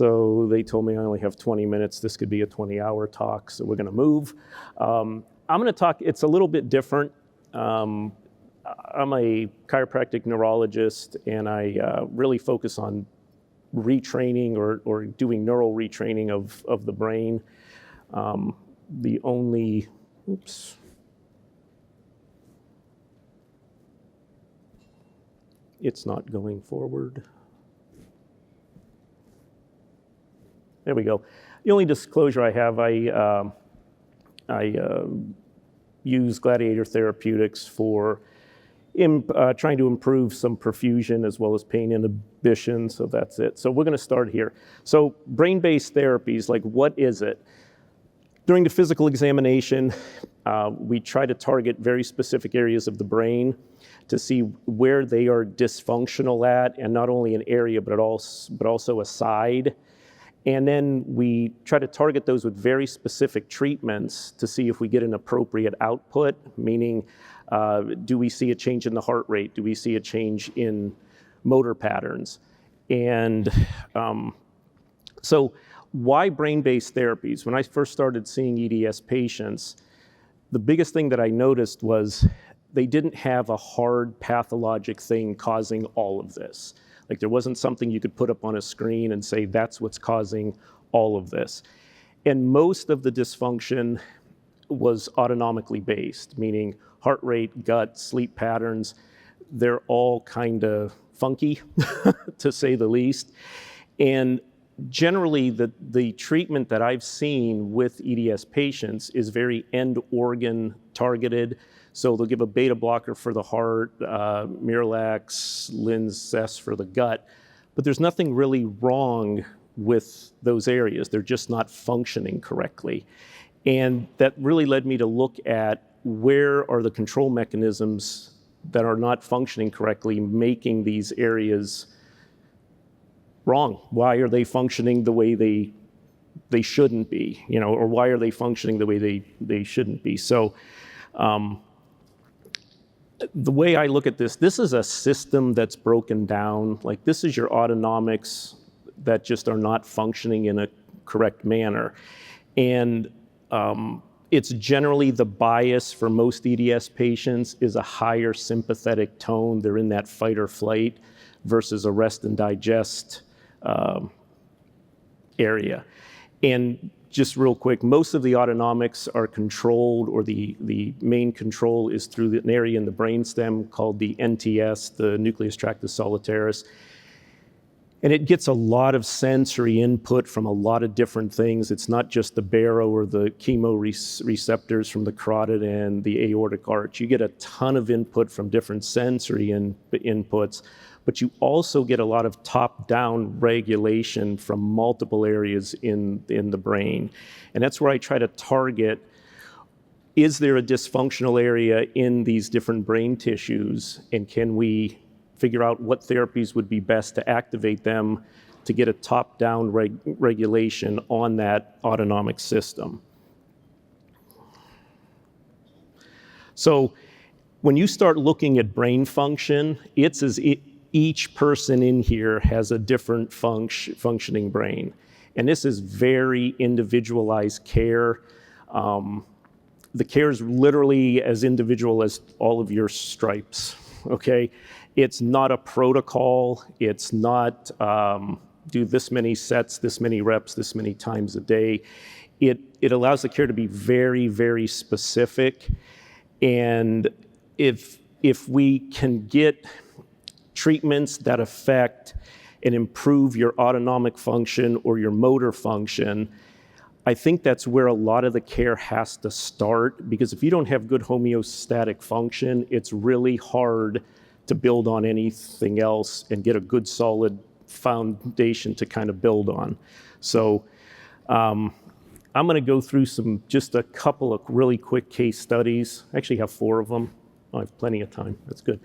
So they told me I only have 20 minutes. This could be a 20-hour talk, so we're going to move. I'm going to talk, it's a little bit different. I'm a chiropractic neurologist, and I really focus on retraining or doing neural retraining of the brain. The only, oops. It's not going forward. There we go. The only disclosure I have, I use Gladiator Therapeutics for trying to improve some perfusion as well as pain inhibition, so that's it. So we're going to start here. So brain-based therapies, like what is it? During the physical examination, we try to target very specific areas of the brain to see where they are dysfunctional at, and not only an area, but also a side. And then we try to target those with very specific treatments to see if we get an appropriate output, meaning do we see a change in the heart rate? Do we see a change in motor patterns? And so why brain-based therapies? When I first started seeing EDS patients, the biggest thing that I noticed was they didn't have a hard pathologic thing causing all of this. Like there wasn't something you could put up on a screen and say that's what's causing all of this. And most of the dysfunction was autonomically based, meaning heart rate, gut, sleep patterns. They're all kind of funky, to say the least. And generally, the treatment that I've seen with EDS patients is very end organ targeted. So they'll give a beta blocker for the heart, Miralax, Linzess for the gut, but there's nothing really wrong with those areas. They're just not functioning correctly. And that really led me to look at where are the control mechanisms that are not functioning correctly, making these areas wrong. Why are they functioning the way they shouldn't be, or why are they functioning the way they shouldn't be? So the way I look at this is a system that's broken down. Like this is your autonomics that just are not functioning in a correct manner. And it's generally the bias for most EDS patients is a higher sympathetic tone. They're in that fight or flight versus a rest and digest area. And just real quick, most of the autonomics are controlled, or the main control is through an area in the brainstem called the NTS, the nucleus tractus solitarius. And it gets a lot of sensory input from a lot of different things. It's not just the baro or the chemoreceptors from the carotid and the aortic arch. You get a ton of input from different sensory inputs, but you also get a lot of top-down regulation from multiple areas in the brain. And that's where I try to target, is there a dysfunctional area in these different brain tissues, and can we figure out what therapies would be best to activate them to get a top-down regulation on that autonomic system. So when you start looking at brain function, it's as each person in here has a different functioning brain. And this is very individualized care. The care is literally as individual as all of your stripes, okay? It's not a protocol. It's not do this many sets, this many reps, this many times a day. It allows the care to be very, very specific. And if we can get treatments that affect and improve your autonomic function or your motor function, I think that's where a lot of the care has to start, because if you don't have good homeostatic function, it's really hard to build on anything else and get a good solid foundation to kind of build on. So I'm going to go through just a couple of really quick case studies. I actually have 4 of them. I have plenty of time. That's good.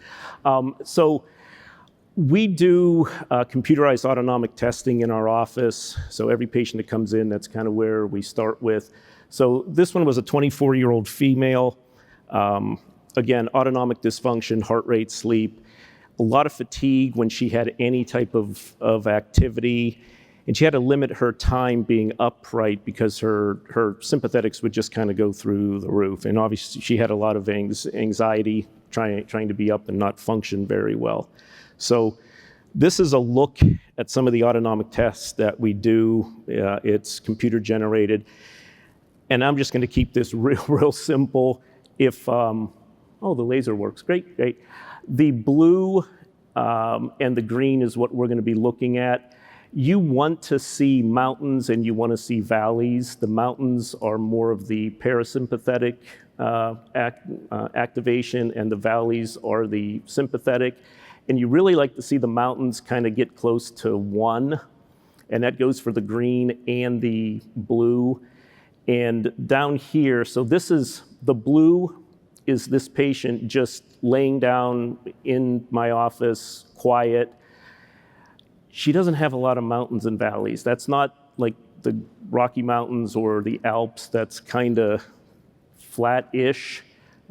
So we do computerized autonomic testing in our office. So every patient that comes in, that's kind of where we start with. So this one was a 24-year-old female. Again, autonomic dysfunction, heart rate, sleep, a lot of fatigue when she had any type of activity. And she had to limit her time being upright because her sympathetics would just kind of go through the roof. And obviously she had a lot of anxiety trying to be up and not function very well. So this is a look at some of the autonomic tests that we do. It's computer generated. And I'm just going to keep this real simple. If, oh, the laser works, great. The blue and the green is what we're going to be looking at. You want to see mountains and you want to see valleys. The mountains are more of the parasympathetic activation, and the valleys are the sympathetic. And you really like to see the mountains kind of get close to 1, and that goes for the green and the blue. And down here, so this is, the blue is this patient just laying down in my office, quiet. She doesn't have a lot of mountains and valleys. That's not like the Rocky Mountains or the Alps. That's kind of flat-ish.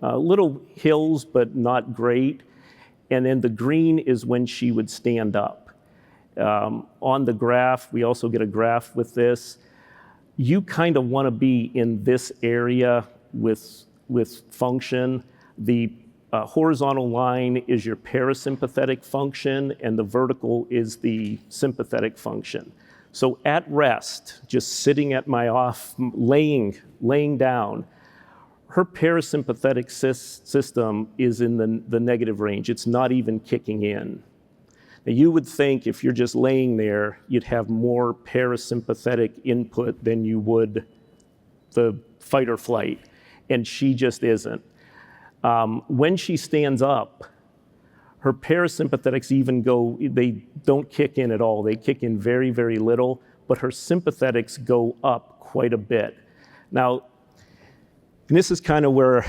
Little hills, but not great. And then the green is when she would stand up. On the graph, we also get a graph with this. You kind of want to be in this area with function. The horizontal line is your parasympathetic function, and the vertical is the sympathetic function. So at rest, just sitting at my laying down, her parasympathetic system is in the negative range. It's not even kicking in. Now you would think if you're just laying there, you'd have more parasympathetic input than you would the fight or flight, and she just isn't. When she stands up, her parasympathetics they don't kick in at all. They kick in very, very little, but her sympathetics go up quite a bit. Now, and this is kind of where,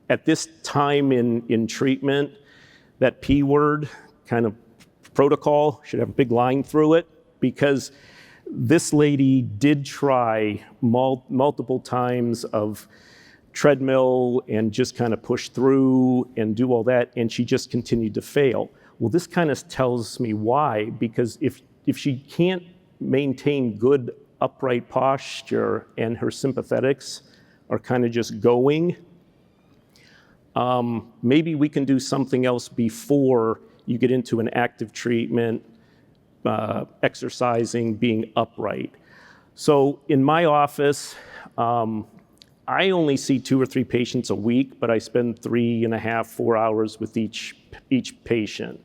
at this time in treatment, that P word kind of protocol should have a big line through it, because this lady did try multiple times of treadmill and just kind of push through and do all that, and she just continued to fail. Well, this kind of tells me why, because if she can't maintain good upright posture and her sympathetics are kind of just going, maybe we can do something else before you get into an active treatment, exercising, being upright. So in my office, I only see 2 or 3 patients a week, but I spend 3.5, 4 hours with each patient.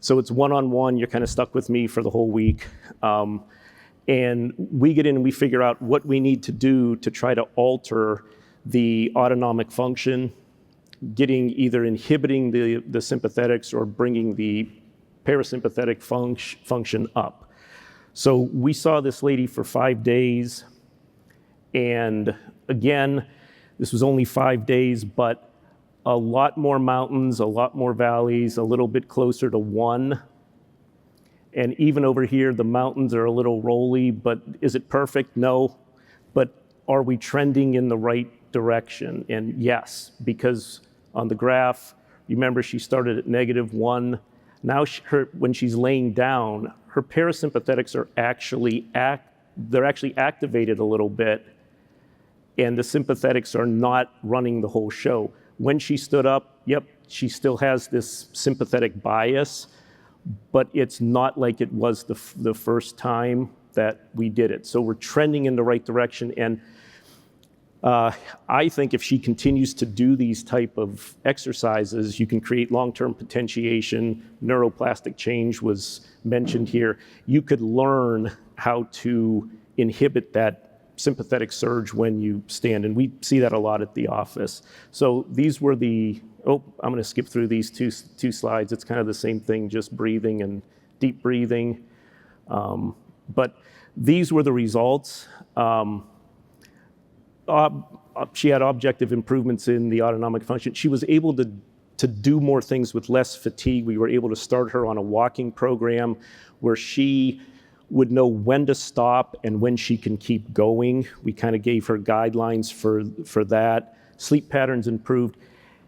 So it's one-on-one, you're kind of stuck with me for the whole week. And we get in and we figure out what we need to do to try to alter the autonomic function, either inhibiting the sympathetics or bringing the parasympathetic function up. So we saw this lady for 5 days, and again, this was only 5 days, but a lot more mountains, a lot more valleys, a little bit closer to 1. And even over here, the mountains are a little rolly, but is it perfect? No. But are we trending in the right direction? And yes, because on the graph, remember she started at -1. Now when she's laying down, her parasympathetics are actually activated a little bit, and the sympathetics are not running the whole show. When she stood up, yep, she still has this sympathetic bias, but it's not like it was the first time that we did it. So we're trending in the right direction, and I think if she continues to do these type of exercises, you can create long-term potentiation. Neuroplastic change was mentioned here. You could learn how to inhibit that sympathetic surge when you stand, and we see that a lot at the office. So these were I'm going to skip through these two slides. It's kind of the same thing, just breathing and deep breathing. But these were the results. She had objective improvements in the autonomic function. She was able to do more things with less fatigue. We were able to start her on a walking program where she would know when to stop and when she can keep going. We kind of gave her guidelines for that. Sleep patterns improved.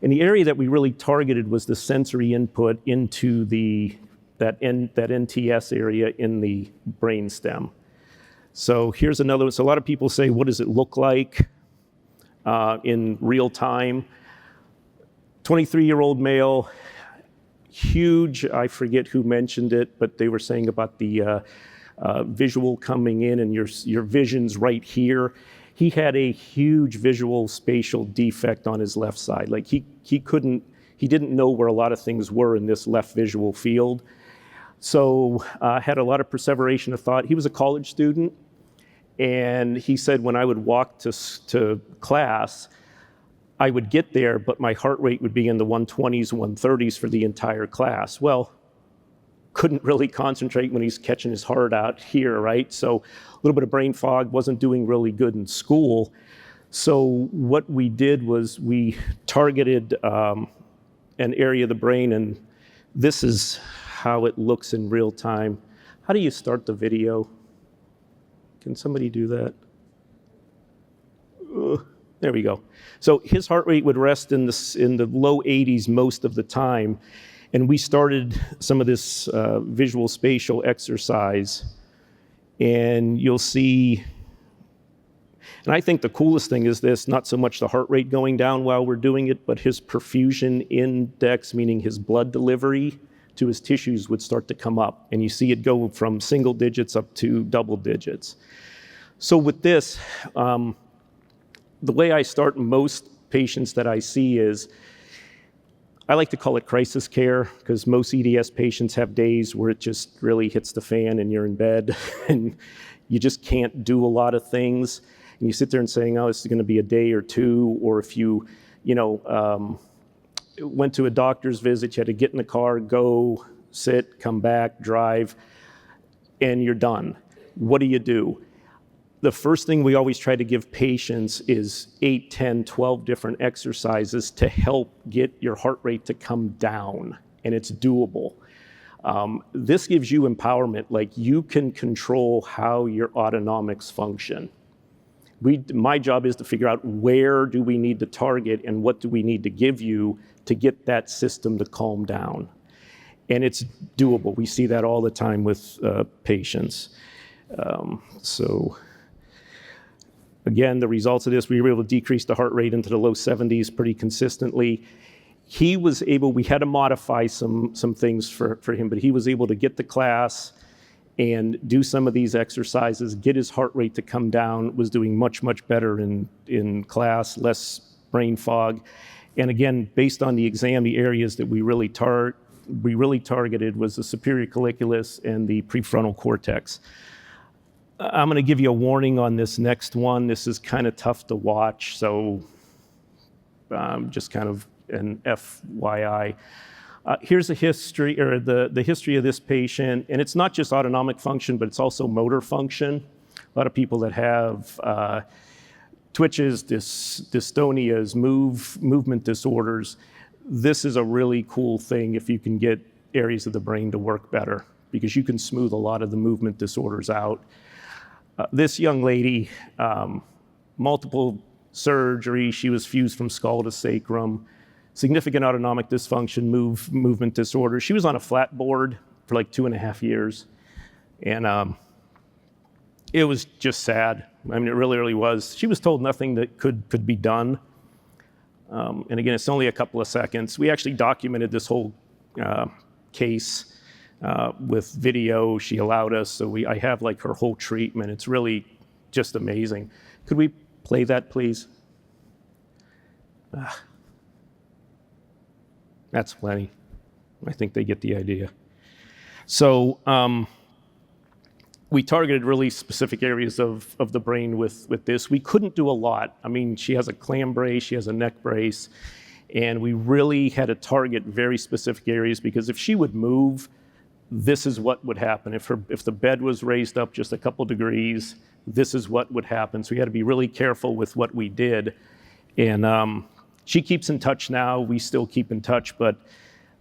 And the area that we really targeted was the sensory input into the that NTS area in the brainstem. So here's another one. So a lot of people say, what does it look like in real time? 23-year-old male, huge, I forget who mentioned it, but they were saying about the visual coming in and your vision's right here. He had a huge visual spatial defect on his left side. Like he didn't know where a lot of things were in this left visual field. So had a lot of perseveration of thought. He was a college student, and he said when I would walk to class, I would get there, but my heart rate would be in the 120s, 130s for the entire class. Well, couldn't really concentrate when he's catching his heart out here, right? So a little bit of brain fog, wasn't doing really good in school. So what we did was we targeted an area of the brain, and this is how it looks in real time. How do you start the video? Can somebody do that? There we go. So his heart rate would rest in the low 80s most of the time. And we started some of this visual spatial exercise. And you'll see, and I think the coolest thing is this, not so much the heart rate going down while we're doing it, but his perfusion index, meaning his blood delivery to his tissues, would start to come up. And you see it go from single digits up to double digits. So with this, the way I start most patients that I see is, I like to call it crisis care, because most EDS patients have days where it just really hits the fan and you're in bed and you just can't do a lot of things. And you sit there and saying, oh, this is going to be a day or two. Or if you went to a doctor's visit, you had to get in the car, go, sit, come back, drive, and you're done. What do? The first thing we always try to give patients is 8, 10, 12 different exercises to help get your heart rate to come down, and it's doable. This gives you empowerment, like you can control how your autonomics function. My job is to figure out where do we need to target and what do we need to give you to get that system to calm down. And it's doable. We see that all the time with patients. Again, the results of this, we were able to decrease the heart rate into the low 70s pretty consistently. He was able, we had to modify some things for him, but he was able to get to class and do some of these exercises, get his heart rate to come down, was doing much, much better in class, less brain fog. And again, based on the exam, the areas that we really targeted was the superior colliculus and the prefrontal cortex. I'm going to give you a warning on this next one. This is kind of tough to watch, so just kind of an FYI. Here's a history, or the history of this patient, and it's not just autonomic function, but it's also motor function. A lot of people that have twitches, dystonias, movement disorders. This is a really cool thing if you can get areas of the brain to work better, because you can smooth a lot of the movement disorders out. This young lady, multiple surgery, she was fused from skull to sacrum, significant autonomic dysfunction, movement disorder. She was on a flat board for like 2.5 years. And it was just sad. I mean, it really, really was. She was told nothing that could be done. And again, it's only a couple of seconds. We actually documented this whole case with video. She allowed us, so I have like her whole treatment. It's really just amazing. Could we play that, please? That's plenty. I think they get the idea. So we targeted really specific areas of the brain with this. We couldn't do a lot. I mean, she has a clam brace, she has a neck brace, and we really had to target very specific areas, because if she would move, this is what would happen. If the bed was raised up just a couple degrees, this is what would happen. So we had to be really careful with what we did. And she keeps in touch now. We still keep in touch, but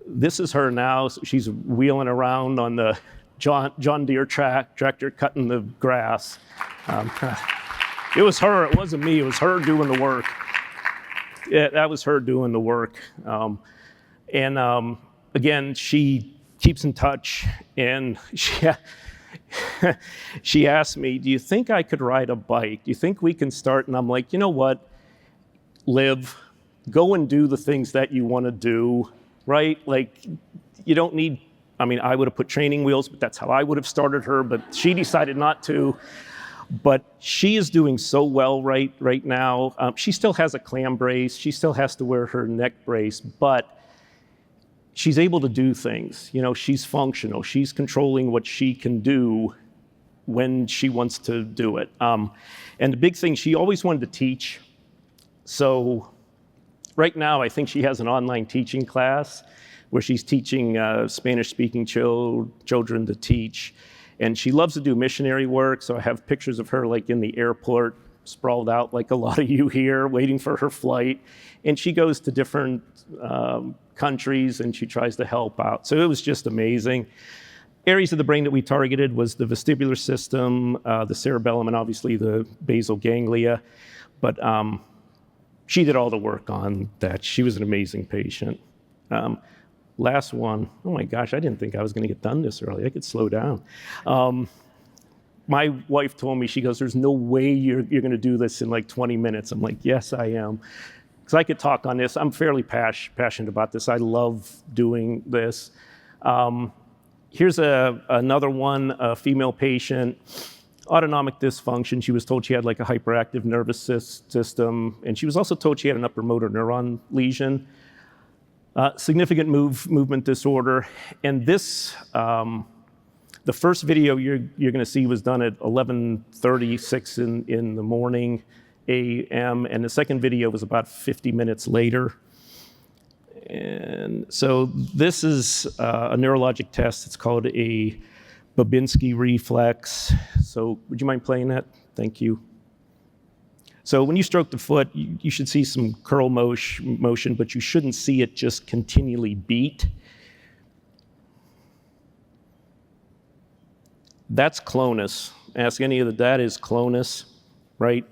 this is her now. So she's wheeling around on the John Deere tractor cutting the grass. It was her, it wasn't me. It was her doing the work. Yeah, that was her doing the work. Again, she keeps in touch, and she asked me, do you think I could ride a bike? Do you think we can start? And I'm like, you know what? Live, go and do the things that you want to do, right? Like, you don't need, I mean, I would have put training wheels, but that's how I would have started her, but she decided not to. But she is doing so well right now. She still has a clam brace. She still has to wear her neck brace, but she's able to do things. You know, she's functional. She's controlling what she can do when she wants to do it. And the big thing, she always wanted to teach. So right now, I think she has an online teaching class where she's teaching Spanish-speaking children to teach. And she loves to do missionary work, so I have pictures of her like in the airport, sprawled out like a lot of you here, waiting for her flight. And she goes to different countries and she tries to help out. So it was just amazing. Areas of the brain that we targeted was the vestibular system, the cerebellum, and obviously the basal ganglia. But she did all the work on that. She was an amazing patient. Last one, oh my gosh, I didn't think I was going to get done this early. I could slow down. My wife told me, she goes, there's no way you're going to do this in like 20 minutes. I'm like, yes, I am. Because I could talk on this. I'm fairly passionate about this. I love doing this. Here's another one, a female patient, autonomic dysfunction. She was told she had like a hyperactive nervous system, and she was also told she had an upper motor neuron lesion. Significant movement disorder. And this, the first video you're going to see was done at 11:36 in the morning a.m. And the second video was about 50 minutes later. And so this is a neurologic test. It's called a Babinski reflex. So would you mind playing that? Thank you. So when you stroke the foot, you should see some curl motion, but you shouldn't see it just continually beat. That's clonus. Ask any of that is clonus, right?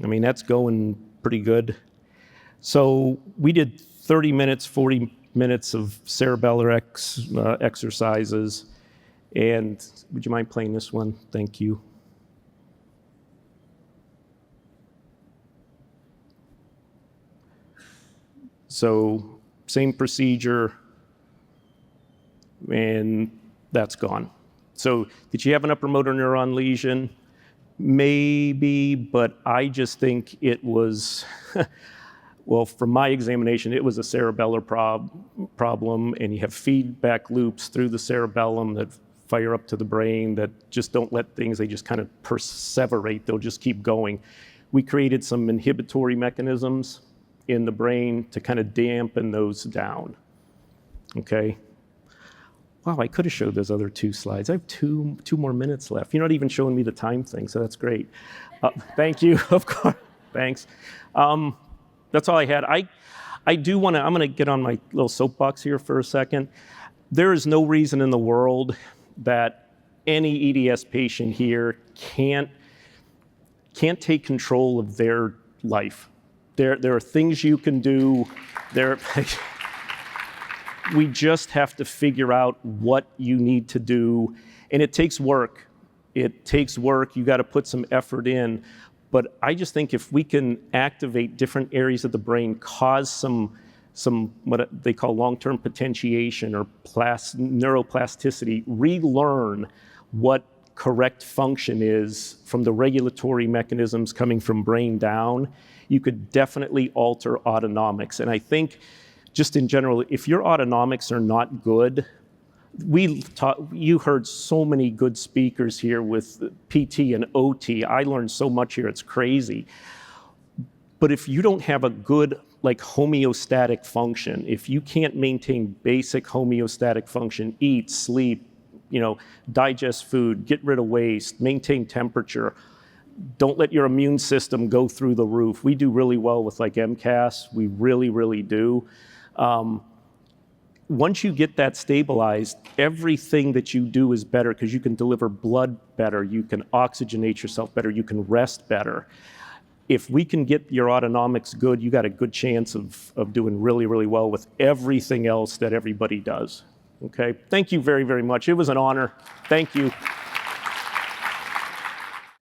I mean, that's going pretty good. So we did 30 minutes, 40 minutes of cerebellar exercises. And would you mind playing this one? Thank you. So same procedure, and that's gone. So did she have an upper motor neuron lesion? Maybe, but I just think it was, well, from my examination, it was a cerebellar problem, and you have feedback loops through the cerebellum that fire up to the brain that just don't let things, they just kind of perseverate, they'll just keep going. We created some inhibitory mechanisms in the brain to kind of dampen those down, okay? Wow, I could have showed those other two slides. I have two more minutes left. You're not even showing me the time thing, so that's great. Thank you, of course, thanks. That's all I had. I do want to, I'm going to get on my little soapbox here for a second. There is no reason in the world that any EDS patient here can't take control of their life. There are things you can do. We just have to figure out what you need to do, and it takes work. It takes work. You got to put some effort in. But I just think if we can activate different areas of the brain, cause some what they call long-term potentiation or neuroplasticity, relearn what correct function is from the regulatory mechanisms coming from brain down, you could definitely alter autonomics. And I think just in general, if your autonomics are not good, you heard so many good speakers here with PT and OT. I learned so much here, it's crazy. But if you don't have a good homeostatic function, if you can't maintain basic homeostatic function, eat, sleep, digest food, get rid of waste, maintain temperature, don't let your immune system go through the roof. We do really well with MCAS, we really, really do. Once you get that stabilized, everything that you do is better because you can deliver blood better, you can oxygenate yourself better, you can rest better. If we can get your autonomics good, you got a good chance of doing really, really well with everything else that everybody does. Okay, thank you very, very much. It was an honor. Thank you.